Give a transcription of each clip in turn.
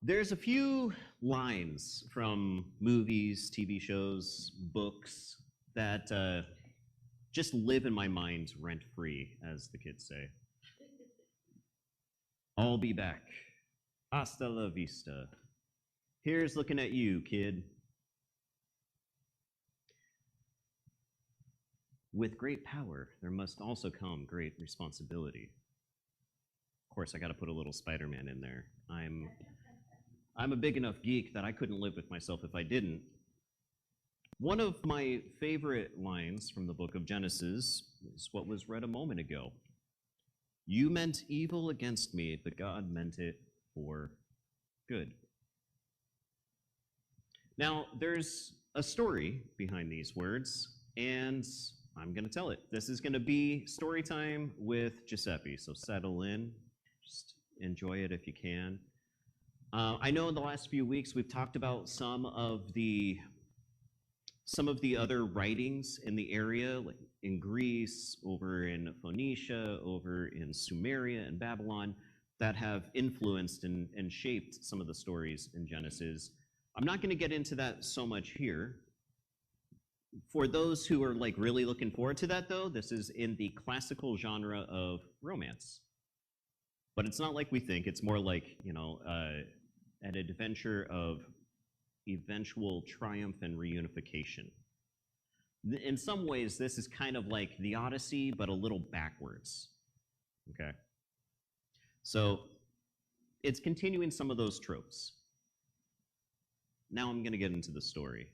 There's a few lines from movies, TV shows, books that just live in my mind rent-free, as the kids say. I'll be back. Hasta la vista. Here's looking at you, kid. With great power, there must also come great responsibility. Of course, I got to put a little Spider-Man in there. I'm a big enough geek that I couldn't live with myself if I didn't. One of my favorite lines from the book of Genesis is what was read a moment ago. You meant evil against me, but God meant it for good. Now, there's a story behind these words, and I'm going to tell it. This is going to be story time with Giuseppe, so settle in. Just enjoy it if you can. I know in the last few weeks we've talked about some of the other writings in the area, like in Greece, over in Phoenicia, over in Sumeria and Babylon, that have influenced and shaped some of the stories in Genesis. I'm not going to get into that so much here. For those who are like really looking forward to that, though, this is in the classical genre of romance. But it's not like we think. It's more like, an adventure of eventual triumph and reunification. In some ways, this is kind of like the Odyssey, but a little backwards. Okay? So it's continuing some of those tropes. Now I'm going to get into the story.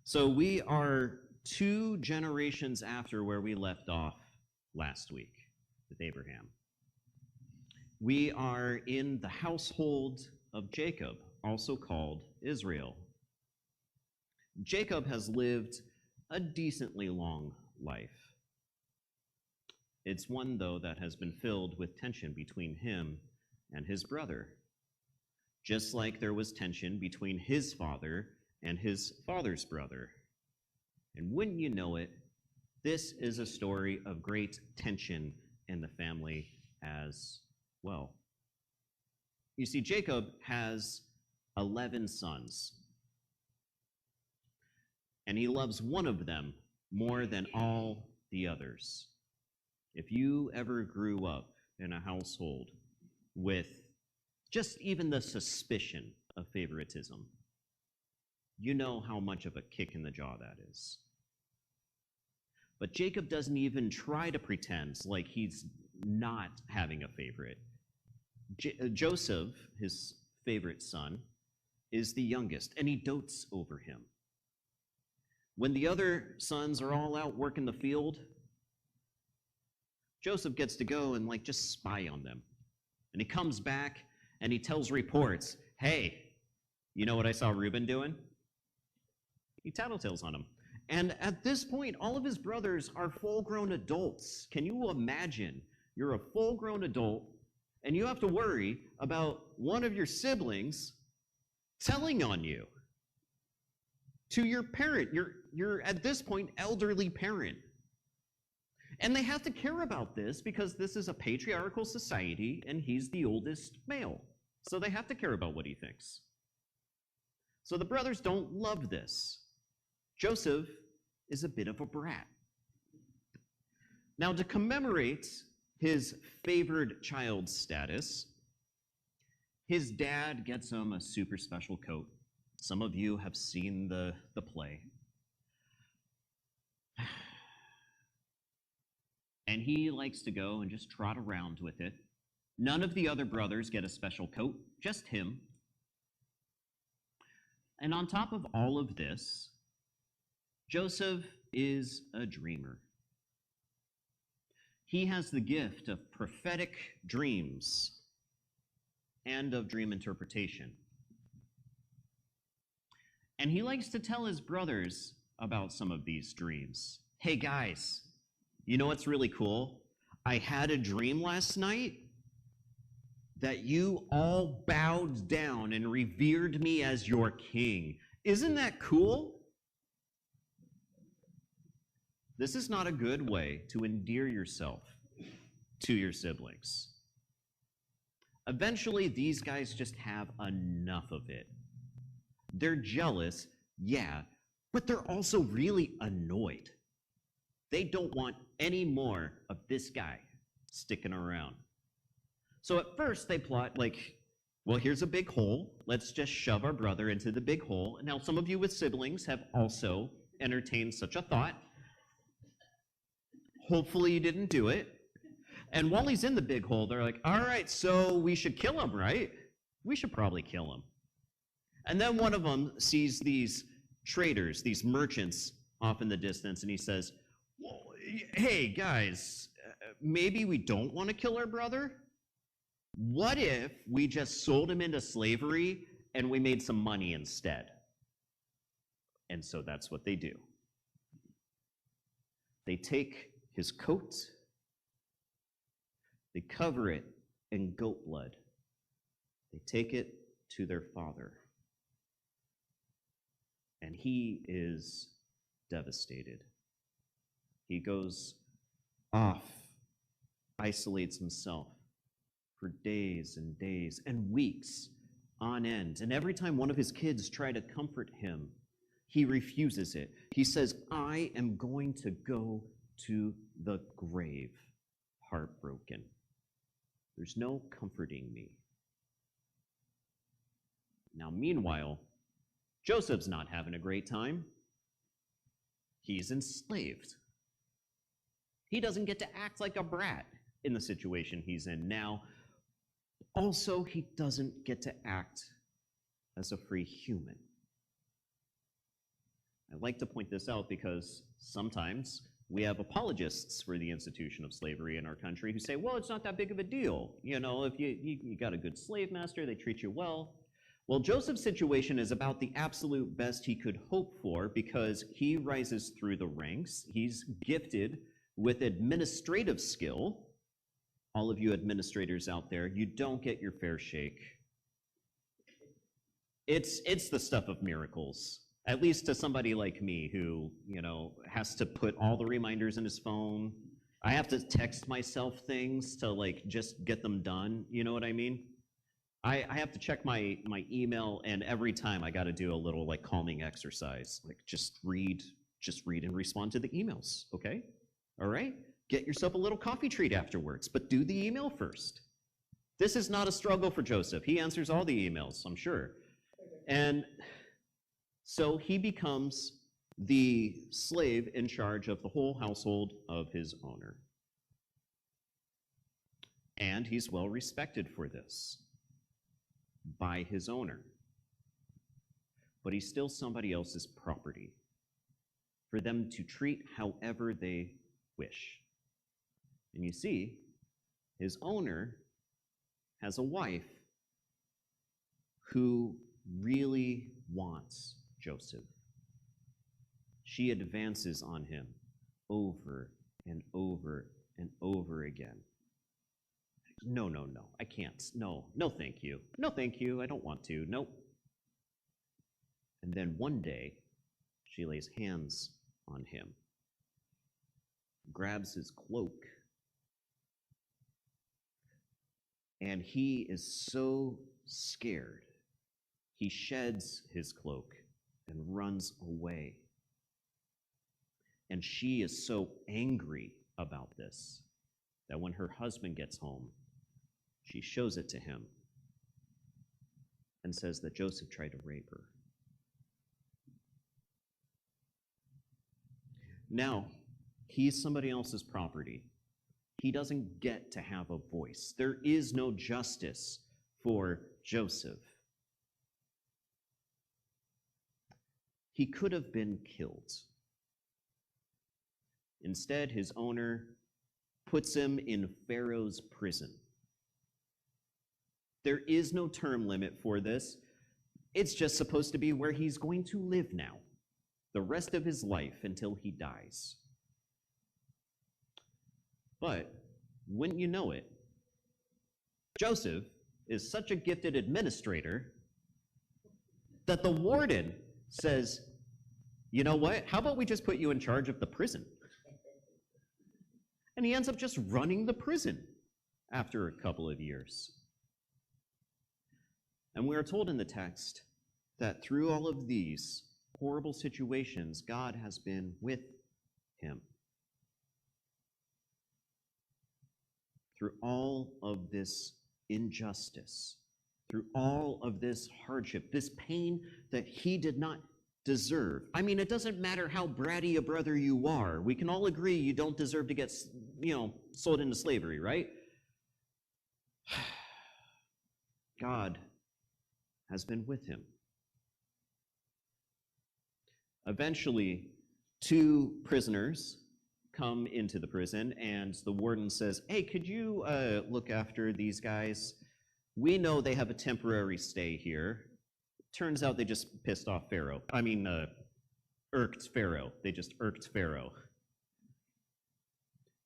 So we are 2 generations after where we left off last week with Abraham. We are in the household of Jacob, also called Israel. Jacob has lived a decently long life. It's one, though, that has been filled with tension between him and his brother, just like there was tension between his father and his father's brother. And wouldn't you know it, this is a story of great tension in the family as well. You see, Jacob has 11 sons, and he loves one of them more than all the others. If you ever grew up in a household with just even the suspicion of favoritism, you know how much of a kick in the jaw that is. But Jacob doesn't even try to pretend like he's not having a favorite. Joseph, his favorite son, is the youngest, and he dotes over him. When the other sons are all out working the field, Joseph gets to go and just spy on them. And he comes back and he tells reports, hey, you know what I saw Reuben doing? He tattletales on him. And at this point, all of his brothers are full-grown adults. Can you imagine? You're a full-grown adult, and you have to worry about one of your siblings telling on you to your parent, your at this point, elderly parent. And they have to care about this because this is a patriarchal society, and he's the oldest male. So they have to care about what he thinks. So the brothers don't love this. Joseph is a bit of a brat. Now, to commemorate his favored child status, his dad gets him a super special coat. Some of you have seen the play. And he likes to go and just trot around with it. None of the other brothers get a special coat, just him. And on top of all of this, Joseph is a dreamer. He has the gift of prophetic dreams and of dream interpretation. And he likes to tell his brothers about some of these dreams. Hey guys, you know what's really cool? I had a dream last night that you all bowed down and revered me as your king. Isn't that cool? This is not a good way to endear yourself to your siblings. Eventually, these guys just have enough of it. They're jealous, yeah, but they're also really annoyed. They don't want any more of this guy sticking around. So at first they plot like, well, here's a big hole. Let's just shove our brother into the big hole. Now, some of you with siblings have also entertained such a thought. Hopefully you didn't do it. And while he's in the big hole, they're like, all right, so we should kill him, right? We should probably kill him. And then one of them sees these traders, these merchants off in the distance, and he says, well, hey, guys, maybe we don't want to kill our brother? What if we just sold him into slavery and we made some money instead? And so that's what they do. They take his coat, they cover it in goat blood, they take it to their father, and he is devastated. He goes off, isolates himself for days and days and weeks on end. And every time one of his kids try to comfort him, he refuses it. He says, I am going to go to the grave, heartbroken. There's no comforting me. Now, meanwhile, Joseph's not having a great time. He's enslaved. He doesn't get to act like a brat in the situation he's in now. Also, he doesn't get to act as a free human. I like to point this out because sometimes we have apologists for the institution of slavery in our country who say, well, it's not that big of a deal. You know, if you got a good slave master, they treat you well. Well, Joseph's situation is about the absolute best he could hope for because he rises through the ranks. He's gifted with administrative skill. All of you administrators out there, you don't get your fair shake. It's the stuff of miracles. At least to somebody like me who, has to put all the reminders in his phone. I have to text myself things to just get them done. You know what I mean? I have to check my email, and every time I got to do a little calming exercise. Just read and respond to the emails, okay? All right? Get yourself a little coffee treat afterwards, but do the email first. This is not a struggle for Joseph. He answers all the emails, I'm sure. And so he becomes the slave in charge of the whole household of his owner. And he's well respected for this by his owner. But he's still somebody else's property for them to treat however they wish. And you see, his owner has a wife who really wants Joseph. She advances on him over and over and over again. No, I can't. No, thank you. No, thank you, I don't want to. Nope. And then one day, she lays hands on him, grabs his cloak, and he is so scared, he sheds his cloak and runs away. And she is so angry about this that when her husband gets home, she shows it to him and says that Joseph tried to rape her. Now, he's somebody else's property. He doesn't get to have a voice. There is no justice for Joseph. He could have been killed. Instead, his owner puts him in Pharaoh's prison. There is no term limit for this. It's just supposed to be where he's going to live now, the rest of his life until he dies. But wouldn't you know it, Joseph is such a gifted administrator that the warden says, you know what, how about we just put you in charge of the prison? And he ends up just running the prison after a couple of years. And we are told in the text that through all of these horrible situations, God has been with him. Through all of this injustice, through all of this hardship, this pain that he did not deserve. I mean, it doesn't matter how bratty a brother you are. We can all agree you don't deserve to get, sold into slavery, right? God has been with him. Eventually, 2 prisoners come into the prison, and the warden says, "Hey, could you look after these guys? We know they have a temporary stay here." Turns out they just pissed off Pharaoh. Irked Pharaoh. They just irked Pharaoh.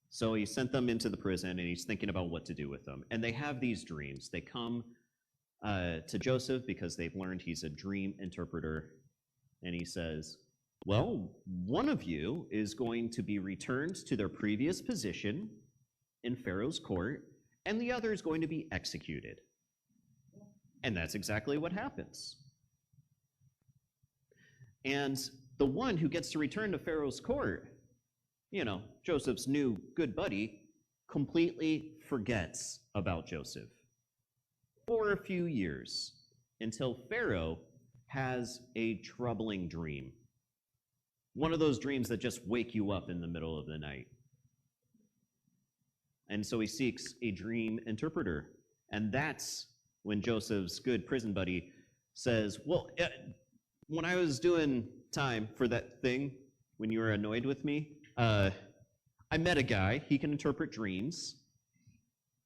So he sent them into the prison, and he's thinking about what to do with them. And they have these dreams. They come to Joseph because they've learned he's a dream interpreter. And he says, well, one of you is going to be returned to their previous position in Pharaoh's court, and the other is going to be executed. And that's exactly what happens. And the one who gets to return to Pharaoh's court, Joseph's new good buddy, completely forgets about Joseph for a few years until Pharaoh has a troubling dream. One of those dreams that just wake you up in the middle of the night. And so he seeks a dream interpreter. And that's when Joseph's good prison buddy says, well, when I was doing time for that thing, when you were annoyed with me, I met a guy. He can interpret dreams.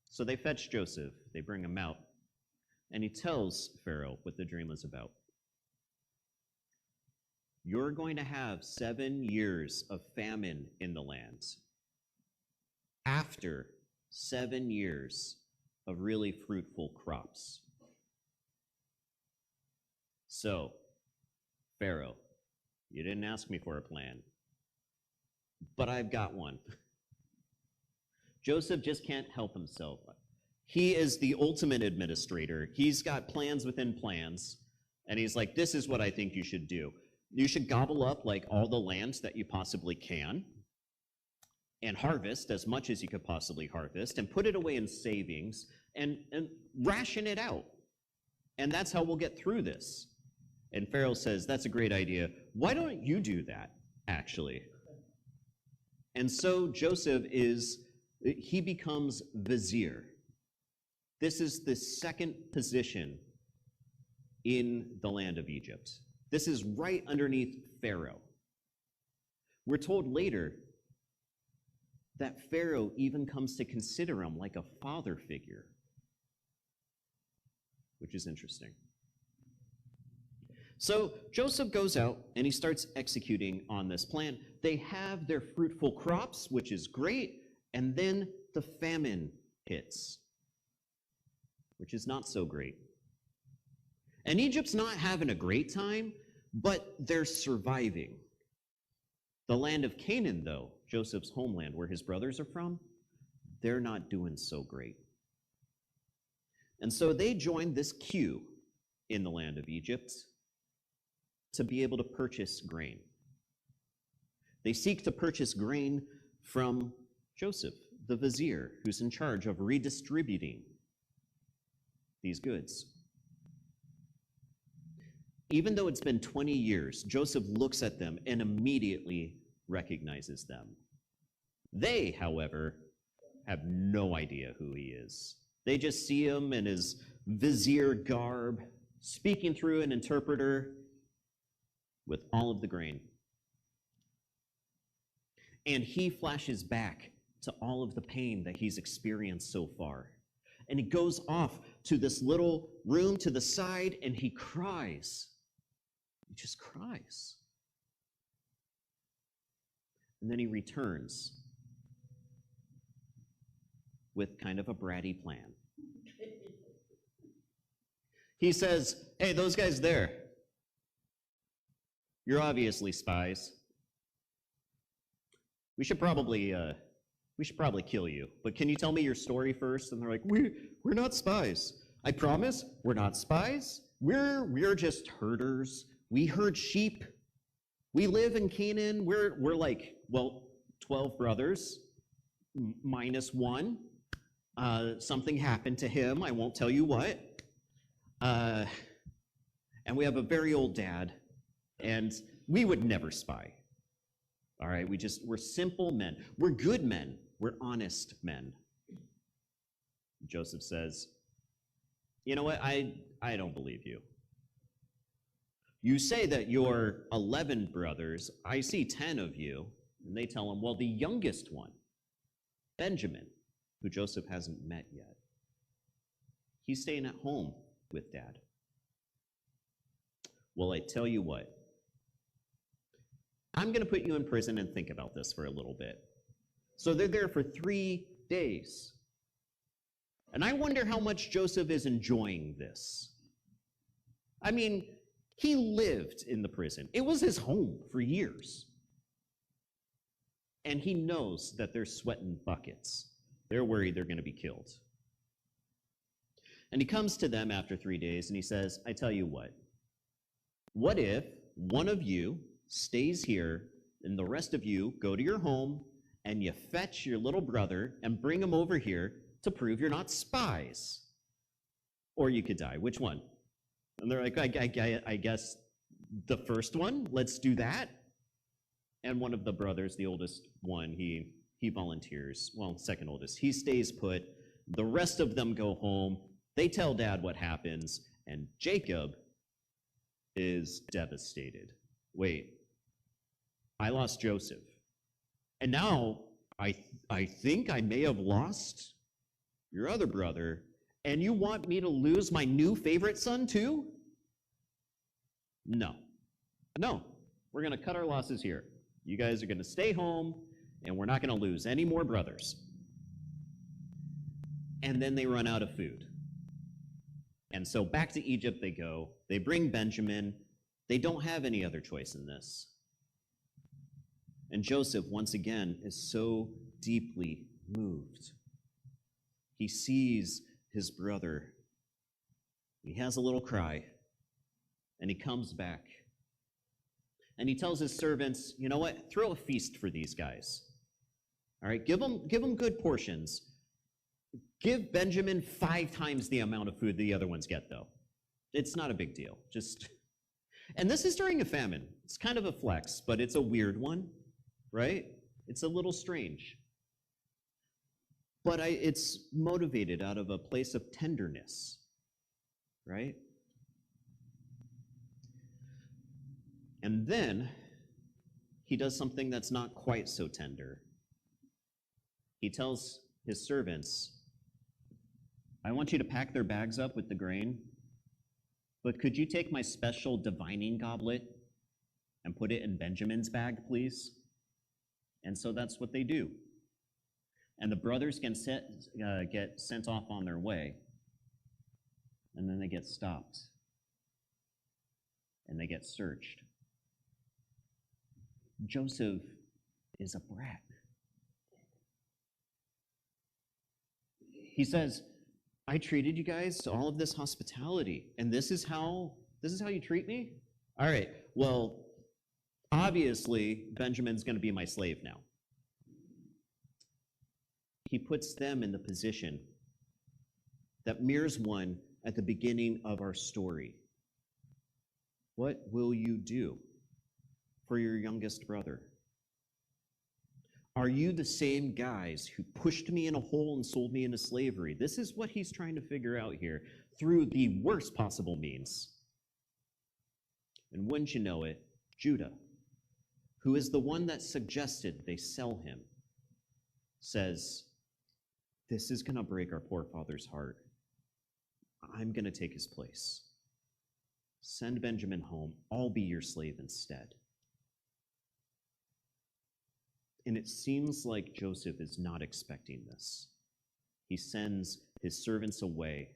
So they fetch Joseph. They bring him out. And he tells Pharaoh what the dream was about. You're going to have 7 years of famine in the land. After 7 years of really fruitful crops. So, Pharaoh, you didn't ask me for a plan, but I've got one. Joseph just can't help himself. He is the ultimate administrator. He's got plans within plans, and he's like, this is what I think you should do. You should gobble up like all the land that you possibly can and harvest as much as you could possibly harvest and put it away in savings and ration it out. And that's how we'll get through this. And Pharaoh says, that's a great idea. Why don't you do that, actually? And so Joseph he becomes vizier. This is the second position in the land of Egypt. This is right underneath Pharaoh. We're told later that Pharaoh even comes to consider him like a father figure, which is interesting. So Joseph goes out and he starts executing on this plan. They have their fruitful crops, which is great, and then the famine hits, which is not so great. And Egypt's not having a great time, but they're surviving. The land of Canaan, though, Joseph's homeland, where his brothers are from, they're not doing so great. And so they joined this queue in the land of Egypt to be able to purchase grain. They seek to purchase grain from Joseph, the vizier, who's in charge of redistributing these goods. Even though it's been 20 years, Joseph looks at them and immediately recognizes them. They, however, have no idea who he is. They just see him in his vizier garb, speaking through an interpreter with all of the grain. And he flashes back to all of the pain that he's experienced so far. And he goes off to this little room to the side and he cries. He just cries. And then he returns with kind of a bratty plan. He says, hey, those guys there, you're obviously spies. We should probably kill you. But can you tell me your story first? And they're like, we're not spies. I promise, we're not spies. We're just herders. We herd sheep. We live in Canaan. We're like, well, 12 brothers, minus one. Something happened to him. I won't tell you what. And we have a very old dad, and we would never spy. All right, we're simple men. We're good men. We're honest men. Joseph says, you know what? I don't believe you. You say that you're 11 brothers. I see 10 of you. And they tell him, well, the youngest one, Benjamin, who Joseph hasn't met yet, he's staying at home with Dad. Well, I tell you what, I'm going to put you in prison and think about this for a little bit. So they're there for 3 days. And I wonder how much Joseph is enjoying this. I mean, he lived in the prison. It was his home for years. And he knows that they're sweating buckets. They're worried they're going to be killed. And he comes to them after 3 days and he says, I tell you what if one of you stays here and the rest of you go to your home and you fetch your little brother and bring him over here to prove you're not spies? Or you could die. Which one? And they're like, I guess the first one, let's do that. And one of the brothers, the oldest one, he volunteers. Well, second oldest. He stays put. The rest of them go home. They tell Dad what happens, and Jacob is devastated. Wait, I lost Joseph. And now I think I may have lost your other brother, and you want me to lose my new favorite son too? No, we're going to cut our losses here. You guys are going to stay home, and we're not going to lose any more brothers. And then they run out of food. And so back to Egypt they go. They bring Benjamin. They don't have any other choice in this. And Joseph, once again, is so deeply moved. He sees his brother. He has a little cry, and he comes back. And he tells his servants, you know what? Throw a feast for these guys. All right, give them good portions. Give Benjamin 5 times the amount of food the other ones get, though. It's not a big deal. And this is during a famine. It's kind of a flex, but it's a weird one, right? It's a little strange. But it's motivated out of a place of tenderness, right? And then he does something that's not quite so tender. He tells his servants, I want you to pack their bags up with the grain, but could you take my special divining goblet and put it in Benjamin's bag, please? And so that's what they do. And the brothers get sent off on their way, and then they get stopped, and they get searched. Joseph is a brat. He says, I treated you guys to all of this hospitality, and this is how you treat me? All right, well, obviously, Benjamin's going to be my slave now. He puts them in the position that mirrors one at the beginning of our story. What will you do for your youngest brother? Are you the same guys who pushed me in a hole and sold me into slavery? This is what he's trying to figure out here through the worst possible means. And wouldn't you know it, Judah, who is the one that suggested they sell him, says, this is going to break our poor father's heart. I'm going to take his place. Send Benjamin home. I'll be your slave instead. And it seems like Joseph is not expecting this. He sends his servants away,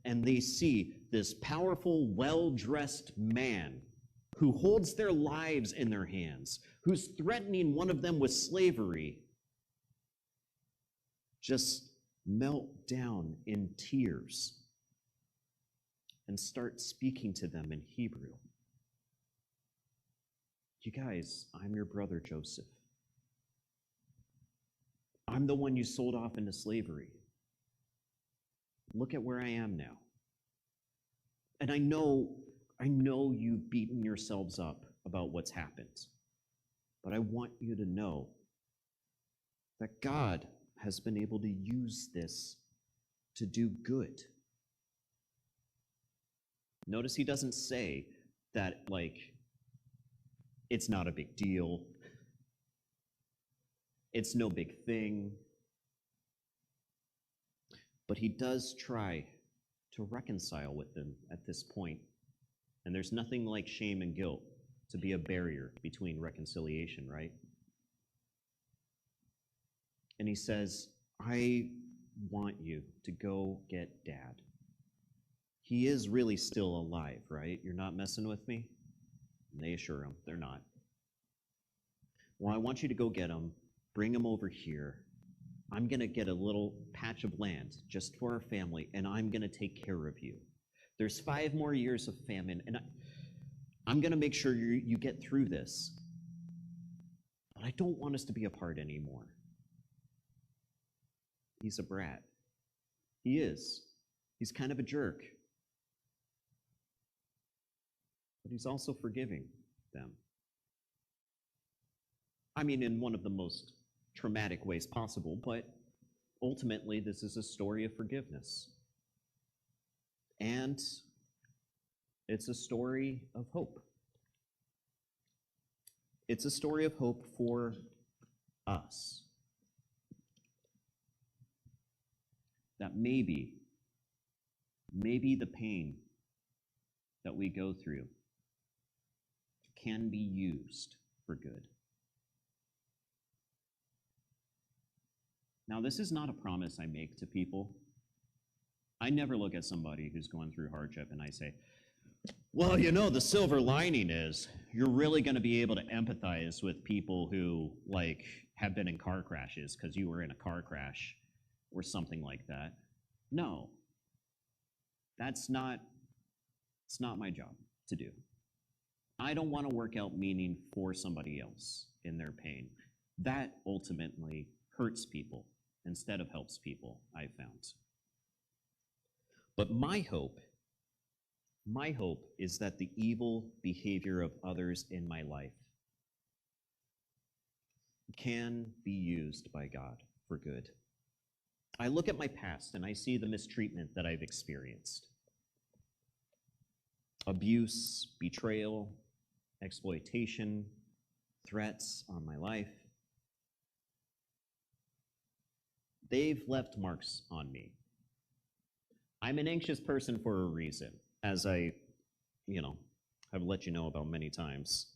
and they see this powerful, well-dressed man who holds their lives in their hands, who's threatening one of them with slavery, just melt down in tears and start speaking to them in Hebrew. You guys, I'm your brother Joseph. I'm the one you sold off into slavery. Look at where I am now. And I know you've beaten yourselves up about what's happened. But I want you to know that God has been able to use this to do good. Notice he doesn't say that, it's not a big deal. It's no big thing. But he does try to reconcile with them at this point. And there's nothing like shame and guilt to be a barrier between reconciliation, right? And he says, I want you to go get Dad. He is really still alive, right? You're not messing with me? And they assure him they're not. Well, I want you to go get him, bring him over here. I'm going to get a little patch of land just for our family, and I'm going to take care of you. There's 5 more years of famine, and I'm going to make sure you get through this. But I don't want us to be apart anymore. He's a brat. He is. He's kind of a jerk. But he's also forgiving them. I mean, in one of the most traumatic ways possible, but ultimately this is a story of forgiveness. And it's a story of hope. It's a story of hope for us. That maybe the pain that we go through can be used for good. Now, this is not a promise I make to people. I never look at somebody who's going through hardship and I say, well, the silver lining is you're really going to be able to empathize with people who, have been in car crashes because you were in a car crash or something like that. No. It's not my job to do. I don't want to work out meaning for somebody else in their pain. That ultimately hurts people instead of helps people, I've found. But my hope is that the evil behavior of others in my life can be used by God for good. I look at my past and I see the mistreatment that I've experienced. Abuse, betrayal, exploitation, threats on my life. They've left marks on me. I'm an anxious person for a reason, as I, have let you know about many times.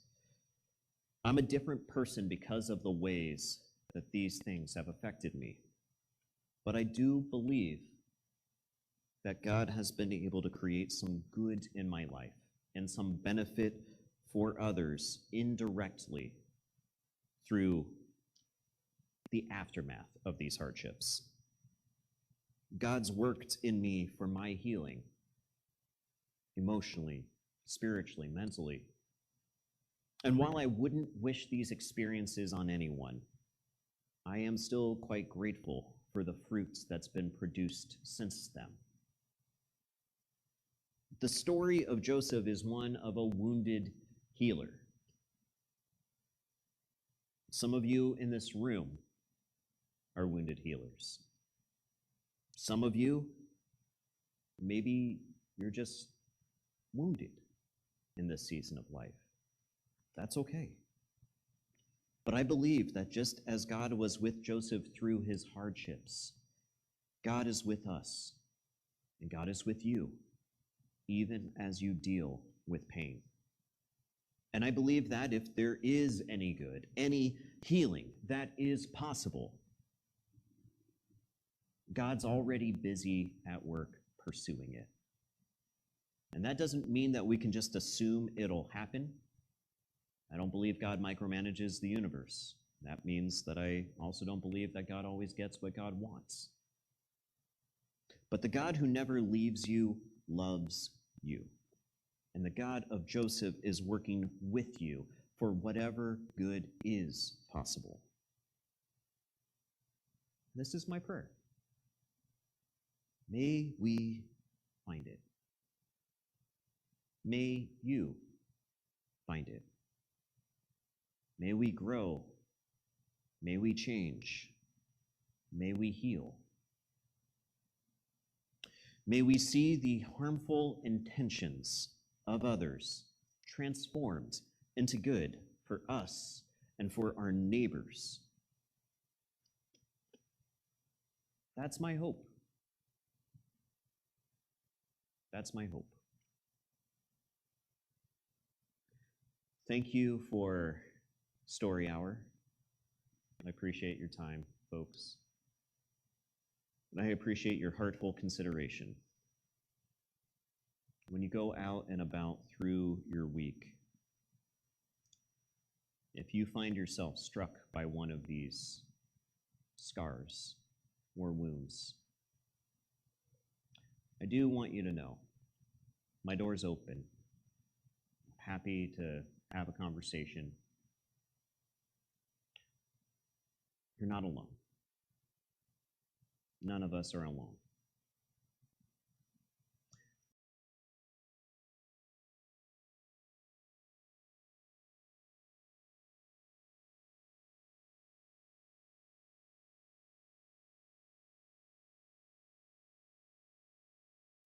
I'm a different person because of the ways that these things have affected me. But I do believe that God has been able to create some good in my life and some benefit for others indirectly through the aftermath of these hardships. God's worked in me for my healing, emotionally, spiritually, mentally. And while I wouldn't wish these experiences on anyone, I am still quite grateful for the fruits that's been produced since then. The story of Joseph is one of a wounded healer. Some of you in this room are wounded healers. Some of you, maybe you're just wounded in this season of life. That's okay. But I believe that just as God was with Joseph through his hardships, God is with us, and God is with you, even as you deal with pain. And I believe that if there is any good, any healing that is possible, God's already busy at work pursuing it. And that doesn't mean that we can just assume it'll happen. I don't believe God micromanages the universe. That means that I also don't believe that God always gets what God wants. But the God who never leaves you loves you. And the God of Joseph is working with you for whatever good is possible. This is my prayer. May we find it. May you find it. May we grow. May we change. May we heal. May we see the harmful intentions of others transformed into good for us and for our neighbors. That's my hope. That's my hope. Thank you for Story Hour. I appreciate your time, folks. And I appreciate your heartful consideration. When you go out and about through your week, if you find yourself struck by one of these scars or wounds, I do want you to know my door's open. I'm happy to have a conversation. You're not alone. None of us are alone.